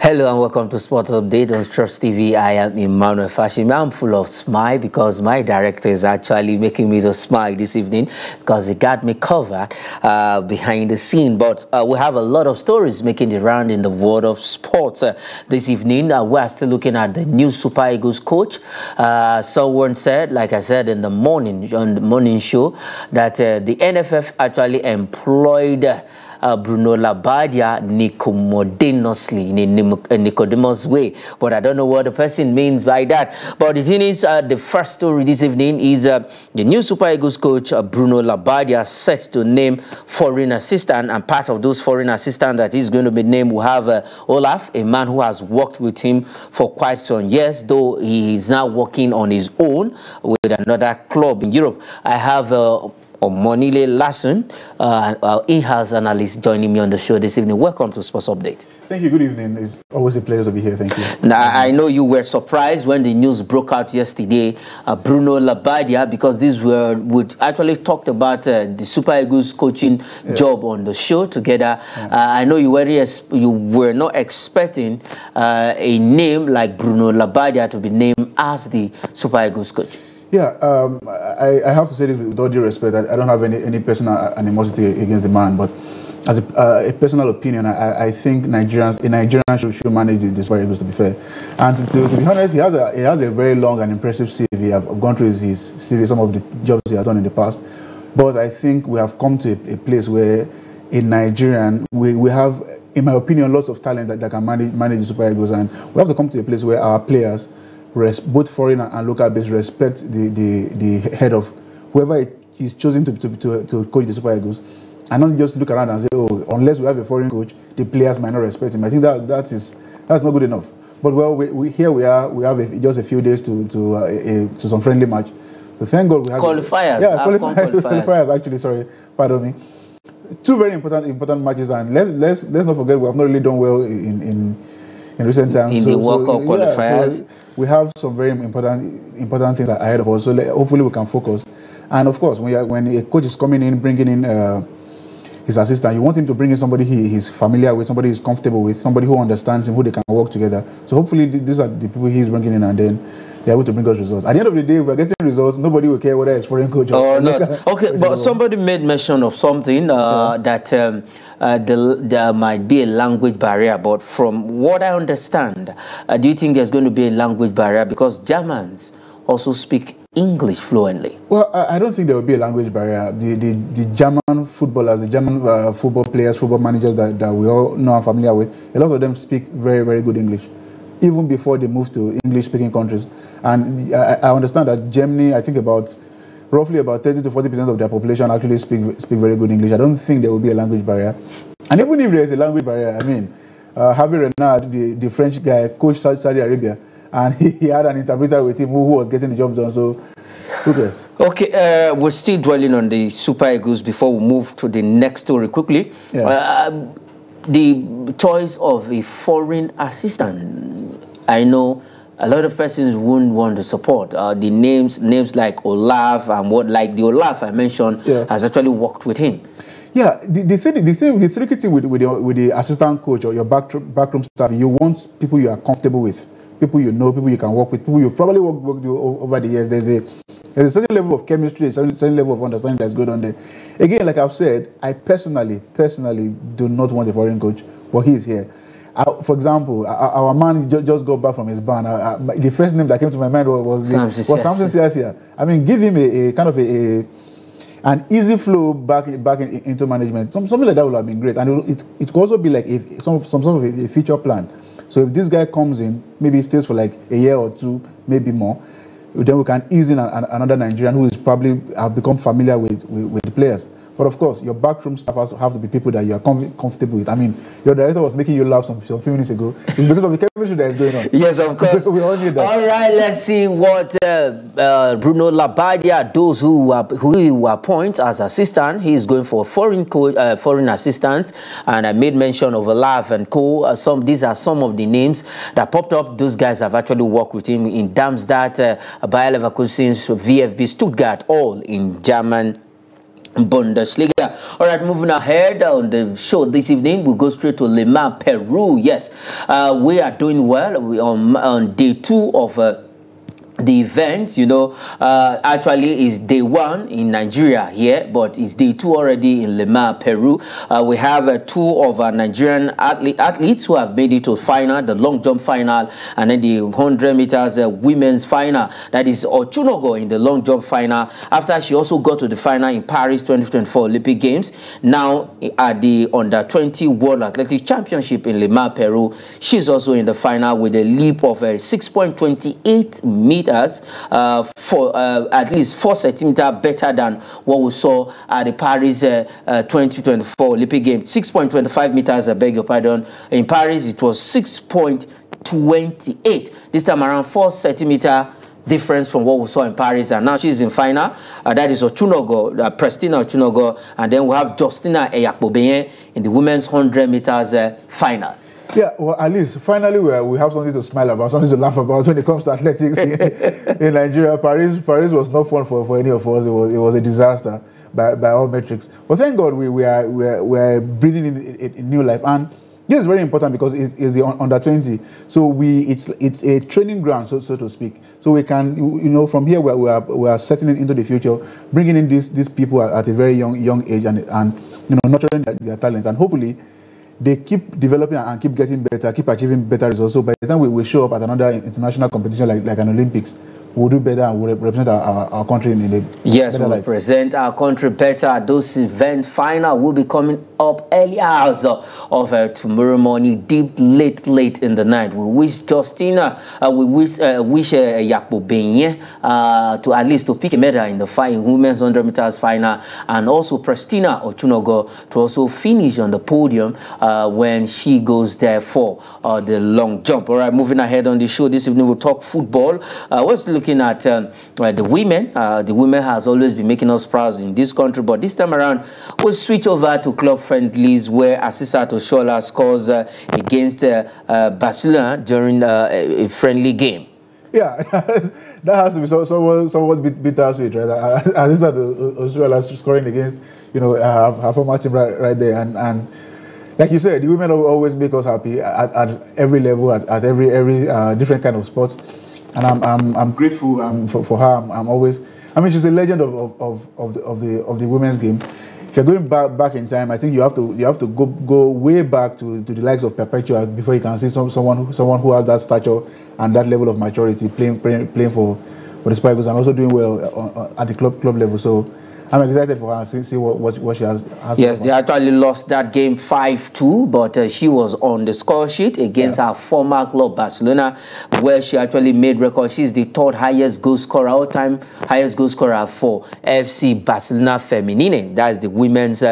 Hello and welcome to Sports Update on Trust TV. I am Emmanuel Fashim. I'm full of smile because my director is actually making me to smile this evening because he got me covered behind the scene. But we have a lot of stories making the round in the world of sports this evening. We are still looking at the new Super Eagles coach. Someone said, like I said in the morning, on the morning show, that the NFF actually employed Bruno Labbadia nicodemously in a Nicodemus way, but I don't know what the person means by that. But the thing is, the first story this evening is the new Super Eagles coach Bruno Labbadia set to name foreign assistant, and part of those foreign assistants that is going to be named will have Olaf, a man who has worked with him for quite some years, though he is now working on his own with another club in Europe. I have Monile Lasson, in-house analyst, joining me on the show this evening. Welcome to Sports Update. Thank you. Good evening. It's always a pleasure to be here. Thank you. Now, I know you were surprised when the news broke out yesterday, Bruno Labbadia, because we actually talked about the Super Eagles coaching job on the show together. I know you were not expecting a name like Bruno Labbadia to be named as the Super Eagles coach. Yeah, I have to say this with all due respect. I don't have any personal animosity against the man, but as a personal opinion, I think a Nigerian should manage the Super Eagles, to be fair. And to be honest, he has a very long and impressive CV. I've gone through his CV, some of the jobs he has done in the past. But I think we have come to a place where in Nigerian, we have, in my opinion, lots of talent that can manage the Super Eagles, and we have to come to a place where our players, both foreign and local base, respect the head of whoever is chosen to coach the Super Eagles, and not just look around and say, oh, unless we have a foreign coach, the players might not respect him. I think that's not good enough. But well, here we have just a few days to some friendly match. So thank God we have qualifiers. Qualifiers. Actually, sorry, pardon me. Two very important matches, and let's not forget we have not really done well in recent times. In the World Cup qualifiers. So we have some very important things ahead of us, so hopefully we can focus. And of course, when a coach is coming in, bringing in his assistant, you want him to bring in somebody he's familiar with, somebody he's comfortable with, somebody who understands him, who they can work together. So hopefully these are the people he's bringing in, and then they're able to bring us results. At the end of the day, if we're getting results, nobody will care whether it's foreign coach or not. Okay, but somebody made mention of something that there might be a language barrier. But from what I understand, do you think there's going to be a language barrier? Because Germans also speak English fluently. Well, I don't think there will be a language barrier. The German footballers, the German football players, football managers that we all know and familiar with, a lot of them speak very, very good English, even before they move to English-speaking countries. And I understand that Germany, I think roughly about 30 to 40% of their population actually speak very good English. I don't think there will be a language barrier. And even if there is a language barrier, I mean, Javier Renard, the French guy, coached Saudi Arabia, and he had an interpreter with him who was getting the job done. So, who cares? Okay, we're still dwelling on the Super Eagles before we move to the next story quickly. Yeah. The choice of a foreign assistant. I know a lot of persons wouldn't want to support the names like Olaf and the Olaf I mentioned has actually worked with him. Yeah, the tricky thing with the assistant coach or your backroom staff, you want people you are comfortable with, people you know, people you can work with, people you probably worked with over the years. There's a certain level of chemistry, a certain level of understanding that's good on there. Again, like I've said, I personally do not want a foreign coach, but he's here. For example, our man just got back from his ban. The first name that came to my mind was Samson Siasia. I mean, give him a kind of an easy flow back into management. Something like that would have been great, and it could also be like some sort of a future plan. So if this guy comes in, maybe he stays for like a year or two, maybe more, then we can ease in another Nigerian who is probably have become familiar with the players. But of course, your backroom staff have to be people that you are comfortable with. I mean, your director was making you laugh some few minutes ago. It's because of the chemistry that is going on. Yes, of course. We all need that. All right, let's see what Bruno Labbadia, those who appoint as assistant. He is going for foreign assistants, and I made mention of Olav and Co. These are some of the names that popped up. Those guys have actually worked with him in Darmstadt, Bayer Leverkusen, VfB Stuttgart, all in German Bundesliga. All right, moving ahead on the show this evening, we'll go straight to Lima, Peru. Yes, we are doing well. We on day 2 of the event. You know, actually is day 1 in Nigeria here, but it's day 2 already in Lima, Peru. We have 2 of our Nigerian athletes who have made it to final, the long jump final, and then the 100 meters women's final. That is Ochunogo in the long jump final, after she also got to the final in Paris 2024 Olympic Games. Now at the Under-20 World Athletic Championship in Lima, Peru, she's also in the final with a leap of 6.28 meters, for at least 4 centimeters better than what we saw at the Paris 2024 Olympic Games. 6.25 meters, I beg your pardon. In Paris, it was 6.28. This time around, 4 centimeters difference from what we saw in Paris, and now she's in final. That is Ochunogo, Prestina Ochunogo, and then we have Justina Eyakbobenye in the women's 100 meters final. Yeah, well, at least finally we have something to smile about, something to laugh about when it comes to athletics in Nigeria. Paris was not fun for any of us. It was a disaster by all metrics. But thank God we are breathing in new life, and this is very important because it's the under-20. So it's a training ground, so to speak. So we can, you know, from here we are settling into the future, bringing in these people at a very young age, and you know, nurturing their talent, and hopefully they keep developing and keep getting better, keep achieving better results. So by the time we show up at another international competition like an Olympics, we'll do better and we'll represent our country in a yes, we'll represent our country better. Those event final will be coming up early hours of tomorrow morning, deep late in the night. We wish Justina, we wish Yakbobenye to at least to pick a medal in the women's 100 meters final, and also Prestina Ochunogo to also finish on the podium when she goes there for the long jump. All right, moving ahead on the show this evening, we'll talk football. Let's looking at the women. The women has always been making us proud in this country, but this time around we'll switch over to club friendlies, where Asisat Oshola scores against Barcelona during a friendly game. Yeah, that has to be somewhat bittersweet, right? Asisat Oshola scoring against, you know, her former team right there, and like you said, the women always make us happy at every level, at every different kind of sports. And I'm grateful for her. I'm always, I mean, she's a legend of the women's game. If you're going back in time, I think you have to go way back to the likes of Perpetua before you can see someone who has that stature and that level of maturity playing for the Super Eagles, and also doing well at the club level. So I'm excited for her and see what she has. Yes, they actually lost that game 5-2, but she was on the score sheet against her former club Barcelona, where she actually made record. She's the 3rd highest goal scorer, all-time highest goal scorer for FC Barcelona Feminine. That's the women's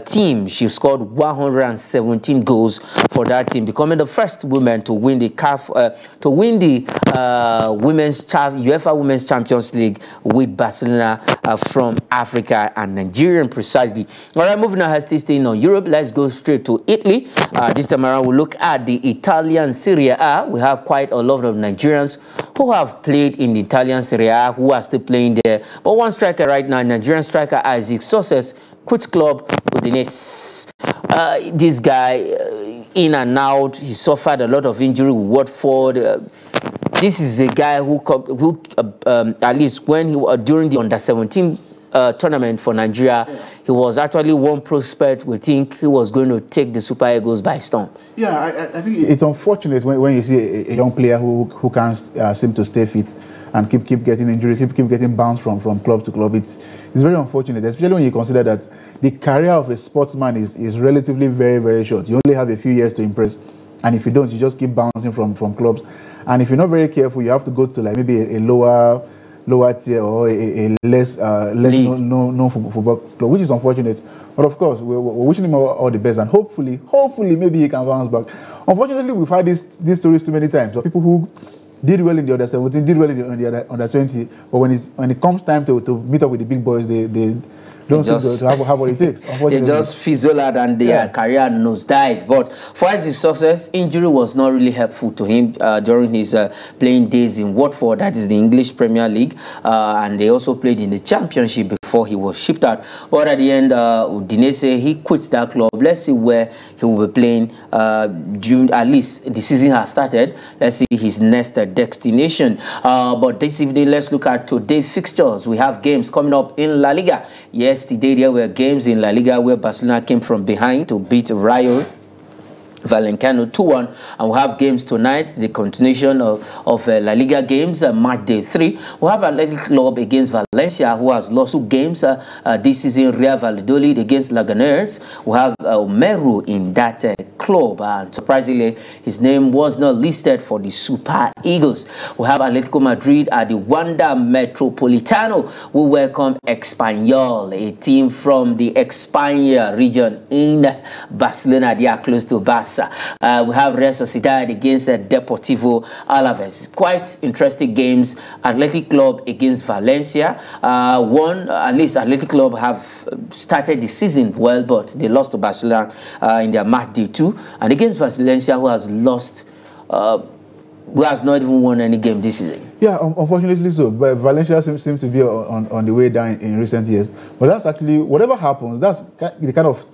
team. She scored 117 goals for that team, becoming the first woman to win the UEFA Women's Champions League with Barcelona from Africa and Nigerian precisely. All right, moving ahead, still staying on Europe, let's go straight to Italy. This time around, we'll look at the Italian Serie A. We have quite a lot of Nigerians who have played in the Italian Serie A, who are still playing there. But one striker right now, Nigerian striker Isaac Success, quits club Udinese. This guy, in and out, he suffered a lot of injury with Watford. This is a guy who at least when he during the Under-17 tournament for Nigeria, he was actually one prospect we think he was going to take the Super Eagles by storm. Yeah, I think it's unfortunate when you see a young player who can't seem to stay fit and keep getting injured, keep getting bounced from club to club. It's very unfortunate, especially when you consider that the career of a sportsman is relatively very short. You only have a few years to impress, and if you don't, you just keep bouncing from clubs. And if you're not very careful, you have to go to like maybe a lower lower tier or a less known football club, which is unfortunate. But of course, we're wishing him all the best, and hopefully, maybe he can bounce back. Unfortunately, we've had these stories too many times of people who did well in the under 17, did well in the under 20, but when it comes time to meet up with the big boys, they don't seem to have what it takes. They just fizzle out and their career nosedive. But for his success, injury was not really helpful to him during his playing days in Watford, that is the English Premier League, and they also played in the Championship before he was shipped out. But at the end, Udinese, he quits that club. Let's see where he will be playing June. At least the season has started. Let's see his next destination. But this evening, let's look at today's fixtures. We have games coming up in La Liga. Yesterday, there were games in La Liga where Barcelona came from behind to beat Rayo Vallecano 2-1, and we have games tonight, the continuation of La Liga games, match day 3. We have Athletic Club against Valencia, who has lost 2 games this season. Real Valladolid against Leganés. We have Meru in that club, and surprisingly, his name was not listed for the Super Eagles. We have Atletico Madrid at the Wanda Metropolitano, who welcome Espanyol, a team from the España region in Barcelona. They are close to Barcelona. We have Real Sociedad against Deportivo Alaves. Quite interesting games. Athletic Club against Valencia. At least Athletic Club have started the season well, but they lost to Barcelona in their match day 2. And against Valencia, who has lost, who has not even won any game this season. Yeah, unfortunately so. But Valencia seems to be on the way down in recent years. But that's actually, whatever happens, that's the kind of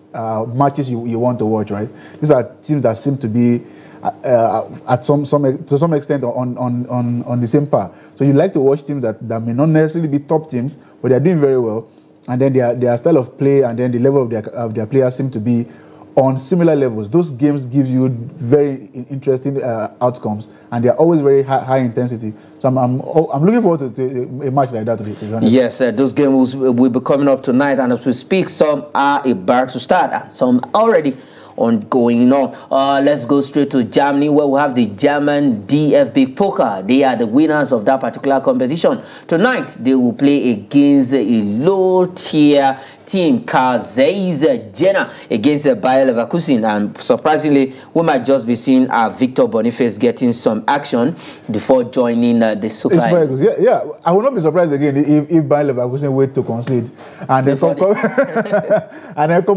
matches you want to watch, right? These are teams that seem to be to some extent on the same par. So you like to watch teams that may not necessarily be top teams, but they're doing very well. And then their style of play and then the level of their players seem to be on similar levels. Those games give you very interesting outcomes, and they are always very high intensity. So I'm looking forward to a match like that. To be honest. Yes, those games will be coming up tonight, and as we speak, some are about to start, and some already ongoing. Let's go straight to Germany, where we have the German DFB Poker. They are the winners of that particular competition. Tonight, they will play against a low-tier team, Karl Zeiss Jena, against Bayer Leverkusen. And surprisingly, we might just be seeing Victor Boniface getting some action before joining the Super Eagles. Yeah, I will not be surprised again if Bayer Leverkusen wait to concede and then come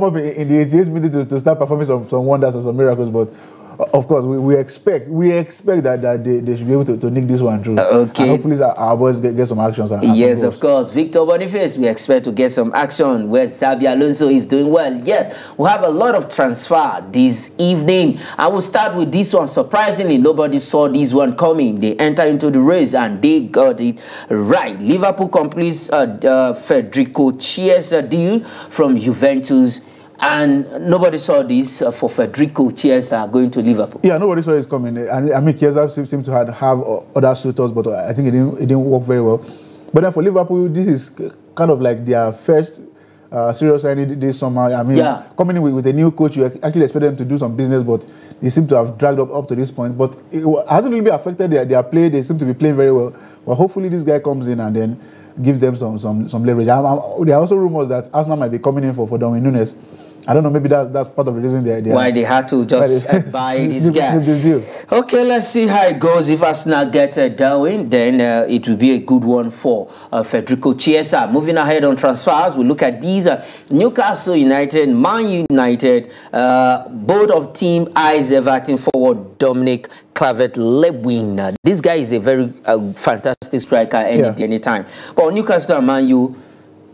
up in the 88th minute to start performing some wonders and some miracles. But of course, we expect that they should be able to nick this one through. Okay. And hopefully our boys get some actions. Yes, of course. Victor Boniface, we expect to get some action where Xabi Alonso is doing well. Yes, we have a lot of transfer this evening. I will start with this one. Surprisingly, nobody saw this one coming. They enter into the race and they got it right. Liverpool completes Federico Chiesa deal from Juventus. And nobody saw this for Federico Chiesa going to Liverpool. Yeah, nobody saw it coming. And I mean, Chiesa seemed to have other suitors, but I think it didn't work very well. But then for Liverpool, this is kind of like their first serious signing this summer. I mean, coming in with a new coach, you actually expect them to do some business, but they seem to have dragged up to this point. But it hasn't really affected their play. They seem to be playing very well. Well, hopefully this guy comes in and then gives them some leverage. There are also rumors that Arsenal might be coming in for Darwin Núñez. I don't know, maybe that's part of the reason why they had to just buy this guy. Okay, let's see how it goes. If Arsenal get Darwin, then it will be a good one for Federico Chiesa. Moving ahead on transfers, we look at these. Newcastle United, Man United, both of team eyes Everton forward Dominic Calvert-Lewin. This guy is a very fantastic striker anytime. But Newcastle and Man U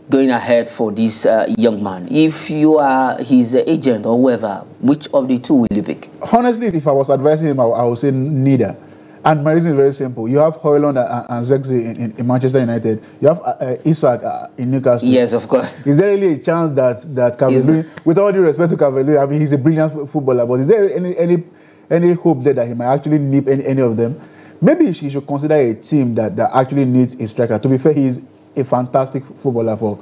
going ahead for this young man. If you are his agent or whoever, which of the two will you pick? Honestly, if I was advising him, I would say neither. And my reason is very simple. You have Højlund and Zexi in Manchester United. You have Isak in Newcastle. Yes, of course. Is there really a chance that Calvert-Lewin, with all due respect to Calvert-Lewin, I mean, he's a brilliant footballer, but is there any hope there that he might actually nip any of them? Maybe he should consider a team that actually needs a striker. To be fair, he's a fantastic footballer for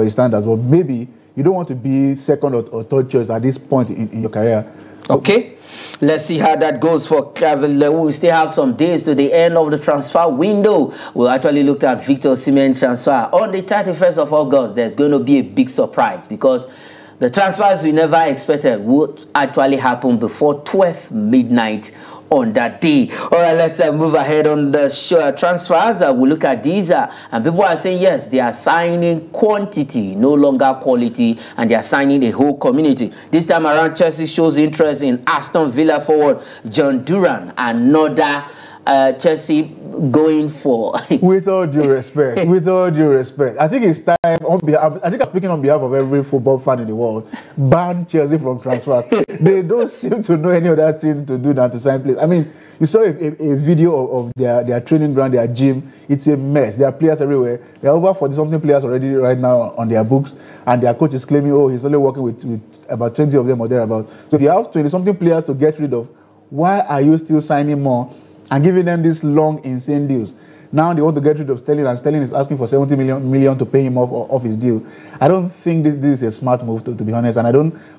his standards, but maybe you don't want to be second or third choice at this point in your career. Okay, let's see how that goes for Kevin. We still have some days to the end of the transfer window. We actually looked at Victor Osimhen's transfer. On the 31st of August, there's going to be a big surprise because the transfers we never expected would actually happen before 12 midnight on that day. All right, let's move ahead on the show. Transfers. We look at these and people are saying yes, they are signing quantity, no longer quality, and they are signing a whole community. This time around, Chelsea shows interest in Aston Villa forward John Duran, another Chelsea going for. With all due respect, I think it's time I think I'm speaking on behalf of every football fan in the world. Ban Chelsea from transfers. They don't seem to know any other thing to do than to sign players. I mean, you saw a video of their training ground, their gym. It's a mess. There are players everywhere. There are over 40-something players already right now on their books, and their coach is claiming, oh, he's only working with about 20 of them or thereabouts. So if you have 20-something players to get rid of, why are you still signing more and giving them these long, insane deals? Now they want to get rid of Sterling, and Sterling is asking for 70 million to pay him off his deal. I don't think this is a smart move, to be honest, and I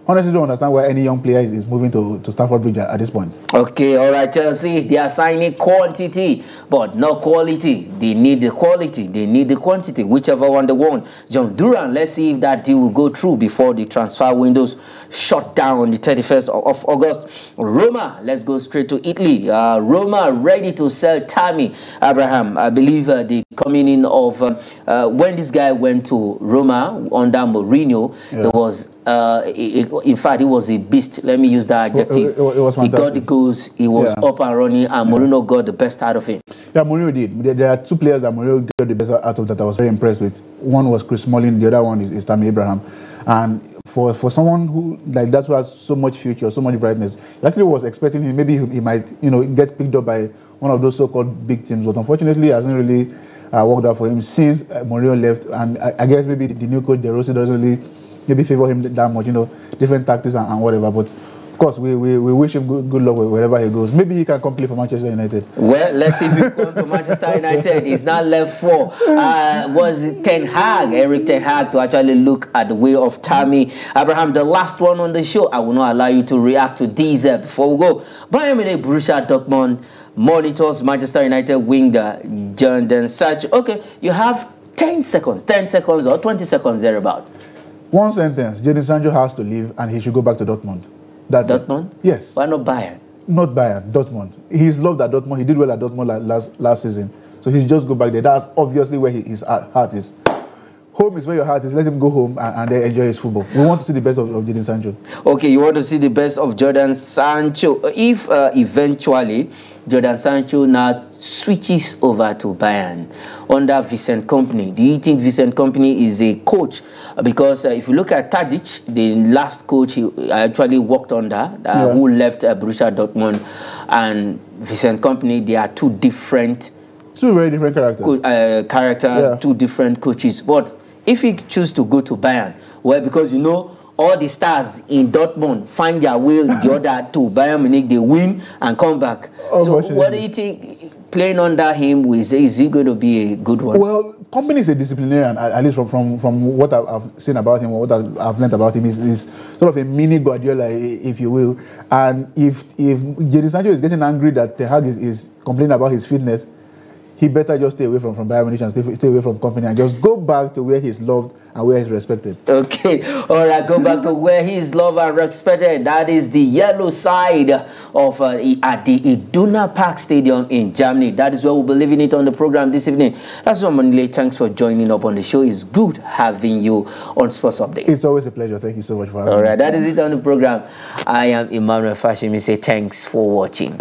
honestly don't understand why any young player is moving to Stamford Bridge at this point. Okay, all right, Chelsea, they are signing quantity, but not quality. They need the quality, they need the quantity, whichever one they want. John Duran, let's see if that deal will go through before the transfer windows shut down on the 31st of August. Roma, let's go straight to Italy. Roma ready to sell Tammy Abraham. I believe the coming in of when this guy went to Roma under Mourinho, there was in fact, it was a beast. Let me use that adjective. It was fantastic. He got the goals, he was up and running, and Mourinho got the best out of him. Yeah, Mourinho did. There are two players that Mourinho got the best out of that I was very impressed with. One was Chris Smalling, the other one is Tammy Abraham. And for someone who like that, who has so much future, so much brightness, I actually was expecting him, maybe he might, get picked up by one of those so-called big teams, but unfortunately it hasn't really worked out for him since Mourinho left. And I guess maybe the new coach De Rossi doesn't really maybe favor him that much, different tactics and whatever. But of course, we wish him good luck wherever he goes. Maybe he can come play for Manchester United. Well, let's see if he comes to Manchester United. He's not left for was it Eric Ten Hag, to actually look at the way of Tammy Abraham. The last one on the show. I will not allow you to react to these before we go. Bayern Munich, Borussia Dortmund monitors Manchester United winger Jadon Sancho. Okay, you have 10 seconds or 20 seconds thereabout. One sentence: Jadon Sancho has to leave and he should go back to Dortmund. That's Dortmund? It. Yes. Why not Bayern? Not Bayern, Dortmund. He's loved at Dortmund. He did well at Dortmund last season. So he should just go back there. That's obviously where his heart is. Home is where your heart is. Let him go home and then enjoy his football. We want to see the best of Jadon Sancho. Okay, you want to see the best of Jadon Sancho. If eventually Jadon Sancho now switches over to Bayern under Vincent Kompany, do you think Vincent Kompany is a coach? Because if you look at Tadic, the last coach he actually worked under, who left Borussia Dortmund, and Vincent Kompany, they are two very different characters. Two different coaches. But if he chooses to go to Bayern, well, because all the stars in Dortmund find their way the other to Bayern Munich, they win and come back. So what do you think, playing under him, is he going to be a good one? Well, Kompany is a disciplinarian, at least from what I've seen about him, or what I've learned about him, is sort of a mini Guardiola, if you will. And if Jadon Sancho is getting angry that Ten Hag is complaining about his fitness, he better just stay away from Bayern Munich and stay away from Kompany and just go back to where he's loved and where he's respected. Okay, all right, go back to where he's loved and respected. That is the yellow side of at the Iduna Park Stadium in Germany. That is where we'll be leaving it on the program this evening. That's all, Manile. Thanks for joining up on the show. It's good having you on Sports Update. It's always a pleasure. Thank you so much for having me. All right, that is it on the program. I am Emmanuel Fashimi. Say thanks for watching.